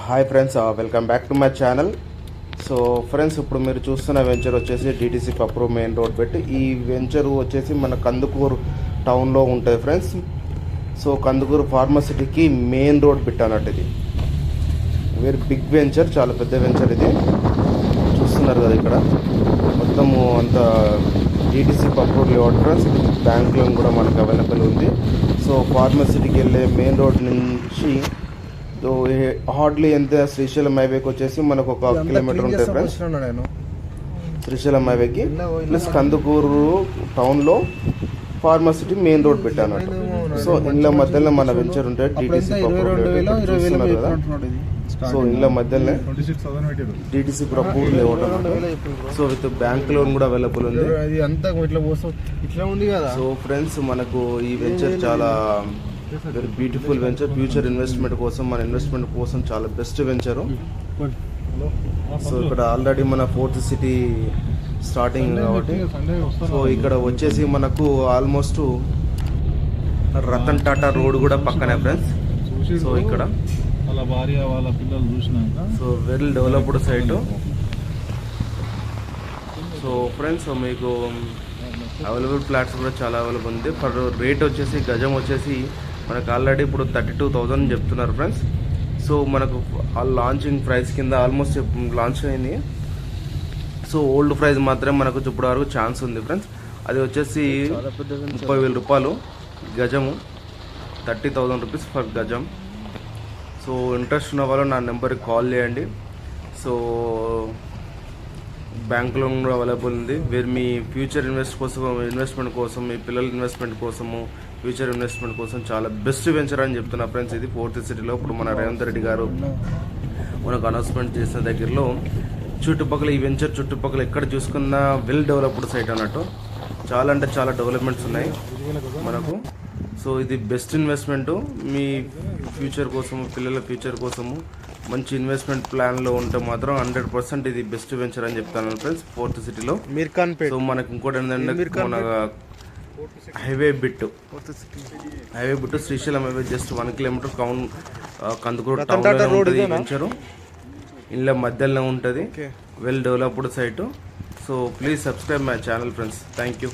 Hi friends, welcome back to my channel. So friends, ఇప్పుడు మీరు చూస్తున్న వెంచర్ వచ్చేసి డిటీసీ పప్రూ మెయిన్ రోడ్ పెట్టి ఈ వెంచర్ వచ్చేసి మన కందుకూరు టౌన్లో ఉంటుంది ఫ్రెండ్స్. సో కందుకూరు ఫార్మసిటీకి మెయిన్ రోడ్ బిట్ అన్నట్టు ఇది వెరీ బిగ్ వెంచర్, చాలా పెద్ద వెంచర్ ఇది. చూస్తున్నారు కదా ఇక్కడ మొత్తము అంత DTC approved layout friends. Bank loan కూడా మనకు అవైలబుల్ ఉంది. సో ఫార్మసిటీకి వెళ్ళే మెయిన్ రోడ్ నుంచి హార్డ్లీ ఎంత శ్రీశైలం హైవేకి వచ్చేసి మనకు 1 కిలోమీటర్ ఉంటుంది ఫ్రెండ్స్. శ్రీశైలం హైవేకి ప్లస్ కందుకూరు టౌన్లో ఫార్మసిటీ మెయిన్ రోడ్ పెట్టాను. సో ఇండ్ల మధ్యలో మన వెంచర్ ఉంటుంది డిటీసీ చూస్తున్నారు కదా. సో ఇండ్ల మధ్యలోనే డిటీసీ పప్రూ లేఅవుట్ అన్నమాట. సో విత్ బ్యాంక్ లోన్ కూడా అవైలబుల్ ఉంది. సో ఫ్రెండ్స్, మనకు ఈ వెంచర్ చాలా very beautiful venture. Future investment కోసం, మన ఇన్వెస్ట్మెంట్ కోసం చాలా బెస్ట్ వెంచరు. సో ఇక్కడ ఆల్రెడీ మన 4th సిటీ స్టార్టింగ్ కాబట్టి సో ఇక్కడ వచ్చేసి మనకు ఆల్మోస్ట్ రతన్ టాటా రోడ్ కూడా పక్కనే ఫ్రెండ్స్. సో ఇక్కడ వాళ్ళ భార్య వాళ్ళ పిల్లలు చూసినాక so well developed site. So friends, మీకు అవైలబుల్ ఫ్లాట్స్ కూడా చాలా అవైలబుల్ ఉంది. ఫర్ రేట్ వచ్చేసి గజం వచ్చేసి మనకు ఆల్రెడీ ఇప్పుడు 32,000 చెప్తున్నారు ఫ్రెండ్స్. సో మనకు లాంచింగ్ ప్రైస్ కింద ఆల్మోస్ట్ లాంచ్ అయింది. సో ఓల్డ్ ప్రైస్ మాత్రమే మనకు ఇప్పుడు వరకు ఛాన్స్ ఉంది ఫ్రెండ్స్. అది వచ్చేసి 30,000 రూపాయలు గజము, 30,000 రూపీస్ ఫర్ గజం. సో ఇంట్రెస్ట్ ఉన్న వాళ్ళు నా నెంబర్కి కాల్ చేయండి. సో బ్యాంక్ లోన్ కూడా అవైలబుల్ ఉంది. మీ ఫ్యూచర్ ఇన్వెస్ట్మెంట్ కోసం, మీ పిల్లల ఇన్వెస్ట్మెంట్ కోసము, ఫ్యూచర్ ఇన్వెస్ట్మెంట్ కోసం చాలా బెస్ట్ వెంచర్ అని చెప్తున్నా ఫ్రెండ్స్. ఇది 4th సిటీలో ఇప్పుడు మన రేవంత్ రెడ్డి గారు మనకు అనౌన్స్మెంట్ చేసిన దగ్గరలో చుట్టుపక్కల ఈ వెంచర్ చుట్టుపక్కల ఎక్కడ చూసుకున్నా వెల్ డెవలప్డ్ సైట్ అన్నట్టు. చాలా అంటే చాలా డెవలప్మెంట్స్ ఉన్నాయి మనకు. సో ఇది బెస్ట్ ఇన్వెస్ట్మెంట్. మీ ఫ్యూచర్ కోసము, పిల్లల ఫ్యూచర్ కోసము మంచి ఇన్వెస్ట్మెంట్ ప్లాన్లో ఉంటే మాత్రం 100% ఇది బెస్ట్ వెంచర్ అని చెప్తాను ఫ్రెండ్స్ 4th సిటీలో. సో మనకు ఇంకోటి ఏంటంటే మన highway bit Srisailam highway just 1 kilometre Kandukur టౌన్లో ఉంటుంది వెంచరు. ఇళ్ళ మధ్యలో ఉంటుంది, well developed site. So please subscribe my channel friends. Thank you.